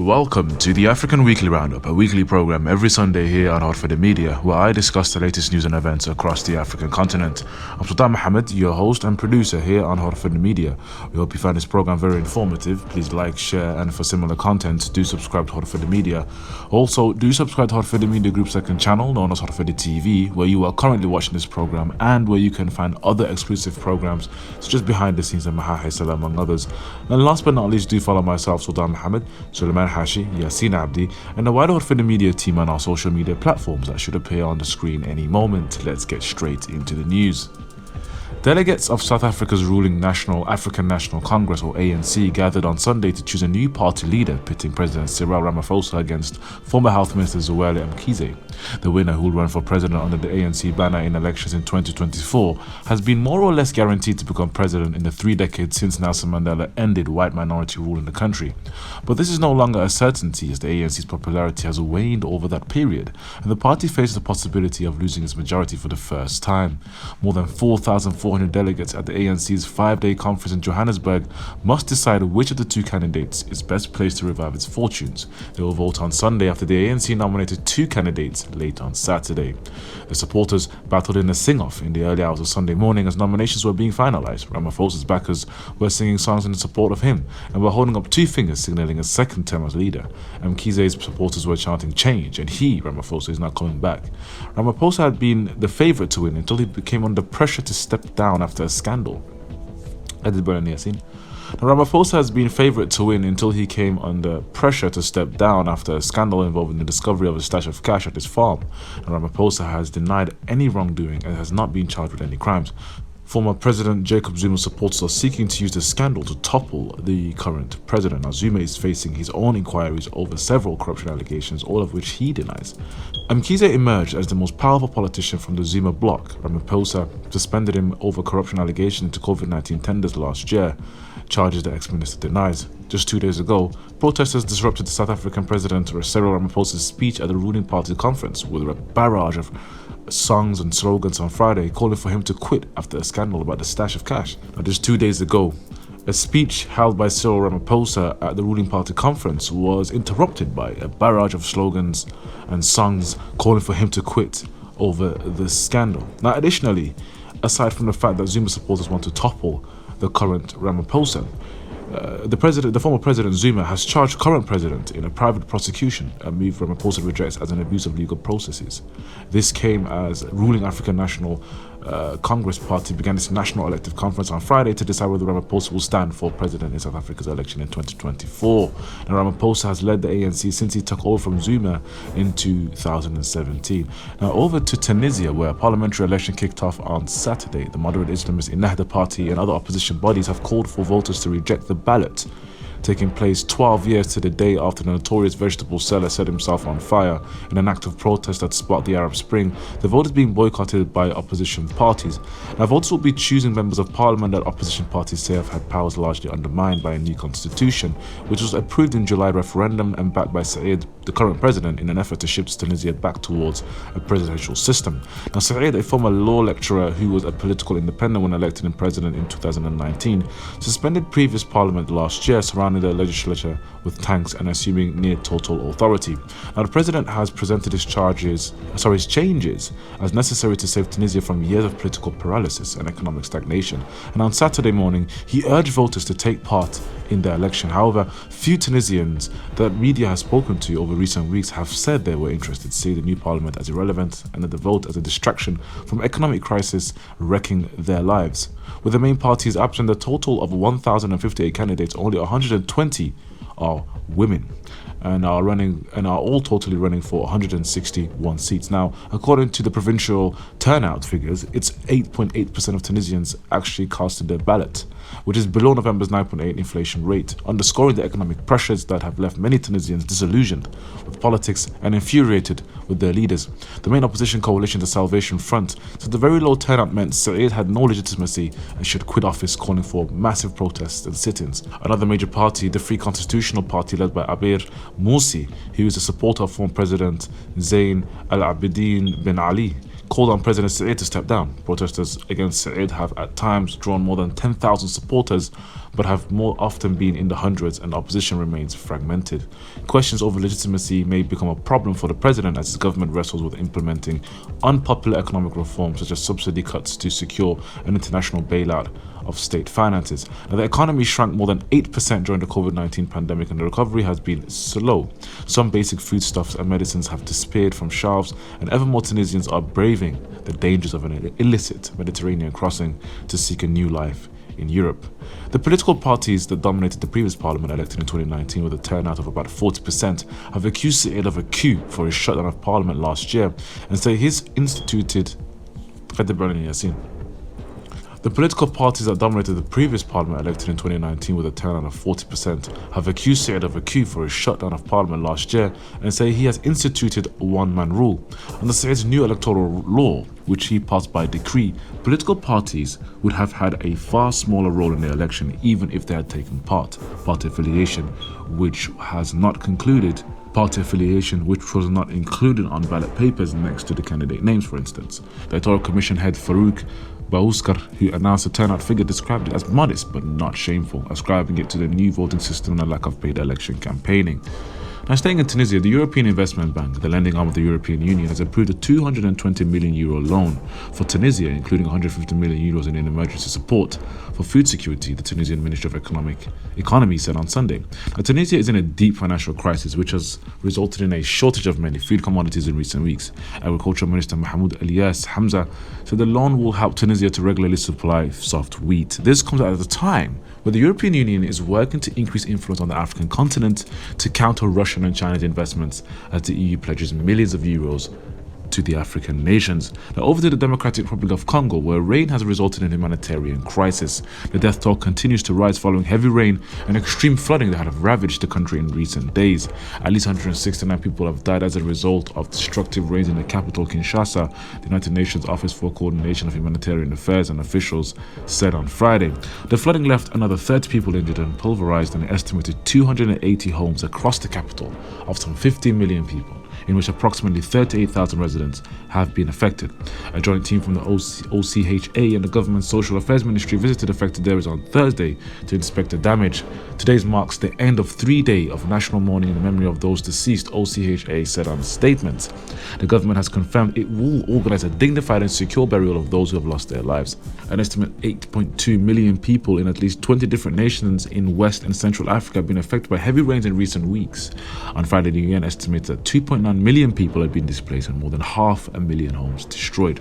Welcome to the African Weekly Roundup, a weekly program every Sunday here on HORUFADHI Media, where I discuss the latest news and events across the African continent. I'm Sultan Mohammed, your host and producer here on HORUFADHI Media. We hope you find this program very informative. Please like, share, and for similar content, do subscribe to HORUFADHI Media. Also, do subscribe to HORUFADHI Media Group's second channel, known as HORUFADHI TV, where you are currently watching this program and where you can find other exclusive programs such as Behind the Scenes and Mahahi Salah, among others. And last but not least, do follow myself, Sultan Mohammed, Suleiman Hashi, Yasin Abdi, and the wider HORUFADHI Media team on our social media platforms that should appear on the screen any moment. Let's get straight into the news. Delegates of South Africa's ruling African National Congress, or ANC, gathered on Sunday to choose a new party leader, pitting President Cyril Ramaphosa against former Health Minister Zweli Mkhize. The winner, who will run for president under the ANC banner in elections in 2024, has been more or less guaranteed to become president in the 3 decades since Nelson Mandela ended white minority rule in the country. But this is no longer a certainty, as the ANC's popularity has waned over that period, and the party faces the possibility of losing its majority for the first time. More than 4,400 delegates at the ANC's 5-day conference in Johannesburg must decide which of the two candidates is best placed to revive its fortunes. They will vote on Sunday after the ANC nominated 2 candidates late on Saturday. The supporters battled in a sing-off in the early hours of Sunday morning as nominations were being finalized. Ramaphosa's backers were singing songs in support of him and were holding up 2 fingers, signaling a second term as leader. Mkhize's supporters were chanting change, and Ramaphosa, is not coming back. Ramaphosa had been the favorite to win until he became under pressure to step down after a scandal. Ramaphosa has been favourite to win until he came under pressure to step down after a scandal involving the discovery of a stash of cash at his farm. Ramaphosa has denied any wrongdoing and has not been charged with any crimes. Former President Jacob Zuma's supporters are seeking to use the scandal to topple the current president. Now, Zuma is facing his own inquiries over several corruption allegations, all of which he denies. Mkhize emerged as the most powerful politician from the Zuma bloc. Ramaphosa suspended him over corruption allegations into COVID-19 tenders last year, charges the ex-minister denies. Just 2 days ago, protesters disrupted the South African President Cyril Ramaphosa's speech at the ruling party conference with a barrage of songs and slogans on Friday, calling for him to quit after a scandal about the stash of cash. Now, just 2 days ago, a speech held by Cyril Ramaphosa at the ruling party conference was interrupted by a barrage of slogans and songs calling for him to quit over the scandal. Now, additionally, aside from the fact that Zuma supporters want to topple the current Ramaphosa, the former President Zuma has charged current president in a private prosecution, a move Ramaphosa rejects as an abuse of legal processes. This came as ruling African National Congress Party began its national elective conference on Friday to decide whether Ramaphosa will stand for president in South Africa's election in 2024. Now, Ramaphosa has led the ANC since he took over from Zuma in 2017. Now, over to Tunisia, where a parliamentary election kicked off on Saturday. The moderate Islamist Ennahda party and other opposition bodies have called for voters to reject the ballot, taking place 12 years to the day after the notorious vegetable seller set himself on fire in an act of protest that sparked the Arab Spring. The vote is being boycotted by opposition parties. Now, voters will be choosing members of parliament that opposition parties say have had powers largely undermined by a new constitution, which was approved in July referendum and backed by Said, the current president, in an effort to shift Tunisia back towards a presidential system. Now, Said, a former law lecturer who was a political independent when elected in president in 2019, suspended previous parliament last year, surrounding the legislature with tanks and assuming near total authority. Now, the president has presented his changes as necessary to save Tunisia from years of political paralysis and economic stagnation. And on Saturday morning, he urged voters to take part in the election. However, few Tunisians that media has spoken to over recent weeks have said they were interested to see the new parliament as irrelevant and the vote as a distraction from economic crisis wrecking their lives. With the main parties absent, a total of 1,058 candidates, only 120 are women and are all totally running for 161 seats. Now, according to the provincial turnout figures, it's 8.8% of Tunisians actually casted their ballot, which is below November's 9.8 inflation rate, underscoring the economic pressures that have left many Tunisians disillusioned with politics and infuriated with their leaders. The main opposition coalition, the Salvation Front, said the very low turnout meant Said had no legitimacy and should quit office, calling for massive protests and sit-ins. Another major party, the Free Constitutional Party, led by Abir Moussi, who is a supporter of former President Zain Al Abidine Ben Ali, called on President Said to step down. Protesters against Said have at times drawn more than 10,000 supporters, but have more often been in the hundreds, and opposition remains fragmented. Questions over legitimacy may become a problem for the president as his government wrestles with implementing unpopular economic reforms such as subsidy cuts to secure an international bailout of state finances. Now, the economy shrank more than 8% during the COVID-19 pandemic, and the recovery has been slow. Some basic foodstuffs and medicines have disappeared from shelves, and ever more Tunisians are braving the dangers of an illicit Mediterranean crossing to seek a new life in Europe. The political parties that dominated the previous parliament elected in 2019 with a turnout of about 40% have accused Said of a coup for his shutdown of parliament last year and say he's instituted the political parties that dominated the previous parliament elected in 2019 with a turnout of 40% have accused Said of a coup for his shutdown of parliament last year and say he has instituted a one-man rule. Under Said's new electoral law, which he passed by decree, political parties would have had a far smaller role in the election even if they had taken part. Party affiliation, which was not included on ballot papers next to the candidate names, for instance. The Electoral Commission head Farouk Bauskar, who announced the turnout figure, described it as modest but not shameful, ascribing it to the new voting system and a lack of paid election campaigning. Now, staying in Tunisia, the European Investment Bank, the lending arm of the European Union, has approved a €220 million loan for Tunisia, including €150 million in emergency support for food security, the Tunisian Ministry of Economy said on Sunday. Now, Tunisia is in a deep financial crisis, which has resulted in a shortage of many food commodities in recent weeks. Agricultural Minister Mahmoud Elias Hamza said the loan will help Tunisia to regularly supply soft wheat. This comes at a time where the European Union is working to increase influence on the African continent to counter Russian and China's investments as the EU pledges millions of euros to the African nations. Now, over to the Democratic Republic of Congo, where rain has resulted in a humanitarian crisis. The death toll continues to rise following heavy rain and extreme flooding that have ravaged the country in recent days. At least 169 people have died as a result of destructive rains in the capital, Kinshasa, the United Nations Office for Coordination of Humanitarian Affairs and officials said on Friday. The flooding left another 30 people injured and pulverized an estimated 280 homes across the capital of some 15 million people, in which approximately 38,000 residents have been affected. A joint team from the OCHA and the Government Social Affairs Ministry visited affected areas on Thursday to inspect the damage. Today marks the end of 3 days of national mourning in the memory of those deceased, OCHA said on a statement. The government has confirmed it will organize a dignified and secure burial of those who have lost their lives. An estimate 8.2 million people in at least 20 different nations in West and Central Africa have been affected by heavy rains in recent weeks. On Friday, the UN estimates that 2.9 million people have been displaced and more than 500,000 homes destroyed.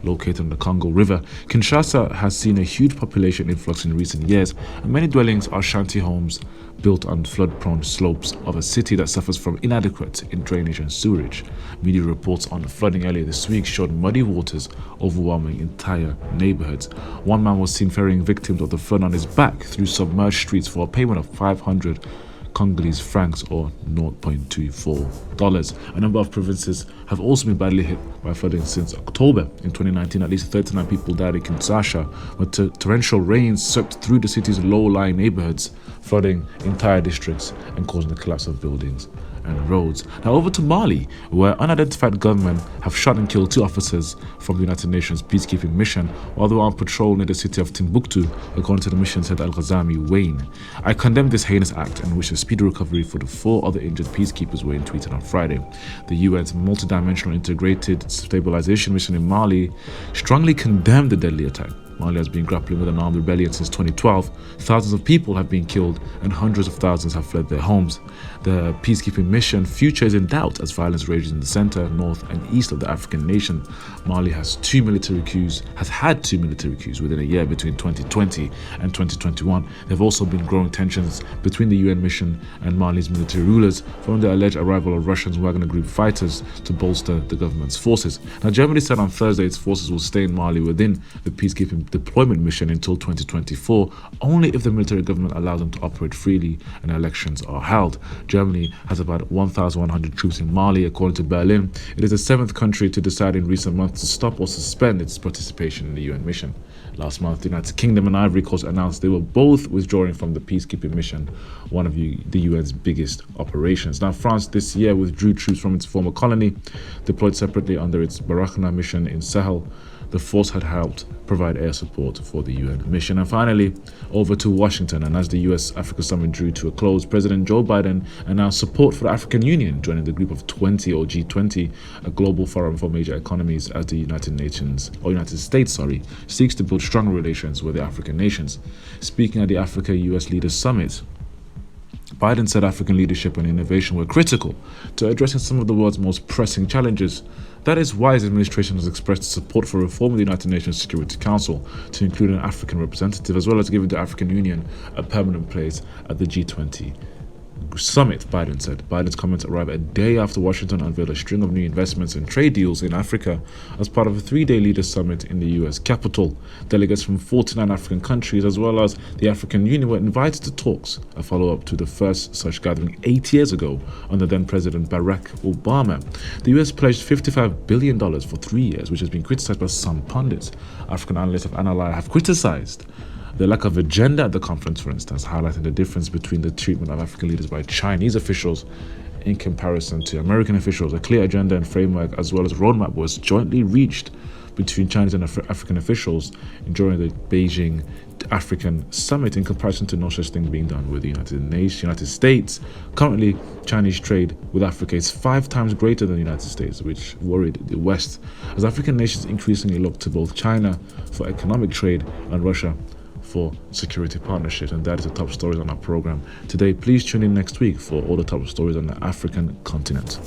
Located on the Congo River, Kinshasa has seen a huge population influx in recent years, and many dwellings are shanty homes built on flood-prone slopes of a city that suffers from inadequate drainage and sewerage. Media reports on the flooding earlier this week showed muddy waters overwhelming entire neighborhoods. One man was seen ferrying victims of the flood on his back through submerged streets for a payment of 500 Congolese francs or $0.24. A number of provinces have also been badly hit by flooding since October. In 2019, at least 39 people died in Kinshasa when torrential rains swept through the city's low-lying neighborhoods, flooding entire districts and causing the collapse of buildings and roads. Now over to Mali, where unidentified gunmen have shot and killed 2 officers from the United Nations peacekeeping mission while they were on patrol near the city of Timbuktu, according to the mission's head Al-Ghazami Wayne. "I condemn this heinous act and wish a speedy recovery for the 4 other injured peacekeepers," Wayne tweeted on Friday. The UN's multidimensional integrated stabilization mission in Mali strongly condemned the deadly attack. Mali has been grappling with an armed rebellion since 2012. Thousands of people have been killed and hundreds of thousands have fled their homes. The peacekeeping mission future is in doubt as violence rages in the center, north and east of the African nation. Mali has had 2 military coups within a year between 2020 and 2021. There have also been growing tensions between the UN mission and Mali's military rulers following the alleged arrival of Russian Wagner Group fighters to bolster the government's forces. Now, Germany said on Thursday its forces will stay in Mali within the peacekeeping deployment mission until 2024, only if the military government allows them to operate freely and elections are held. Germany has about 1,100 troops in Mali, according to Berlin. It is the 7th country to decide in recent months to stop or suspend its participation in the UN mission. Last month, the United Kingdom and Ivory Coast announced they were both withdrawing from the peacekeeping mission, one of the UN's biggest operations. Now, France this year withdrew troops from its former colony, deployed separately under its Barkhane mission in Sahel. The force had helped provide air support for the UN mission. And finally, over to Washington. And as the US-Africa summit drew to a close, President Joe Biden announced support for the African Union, joining the group of 20 or G20, a global forum for major economies, as the United States, seeks to build stronger relations with the African nations. Speaking at the Africa-US Leaders Summit, Biden said African leadership and innovation were critical to addressing some of the world's most pressing challenges. That is why his administration has expressed support for reform of the United Nations Security Council to include an African representative, as well as giving the African Union a permanent place at the G20 summit, Biden said. Biden's comments arrive a day after Washington unveiled a string of new investments and trade deals in Africa as part of a 3-day leaders summit in the US capital. Delegates from 49 African countries, as well as the African Union, were invited to talks, a follow-up to the first such gathering 8 years ago under then-President Barack Obama. The US pledged $55 billion for 3 years, which has been criticized by some pundits. African analysts have criticized the lack of agenda at the conference, for instance, highlighting the difference between the treatment of African leaders by Chinese officials in comparison to American officials. A clear agenda and framework, as well as roadmap, was jointly reached between Chinese and African officials during the Beijing African Summit, in comparison to no such thing being done with the United States. Currently, Chinese trade with Africa is 5 times greater than the United States, which worried the West, as African nations increasingly look to both China for economic trade and Russia for security partnerships. And that is the top stories on our program today. Please tune in next week for all the top stories on the African continent.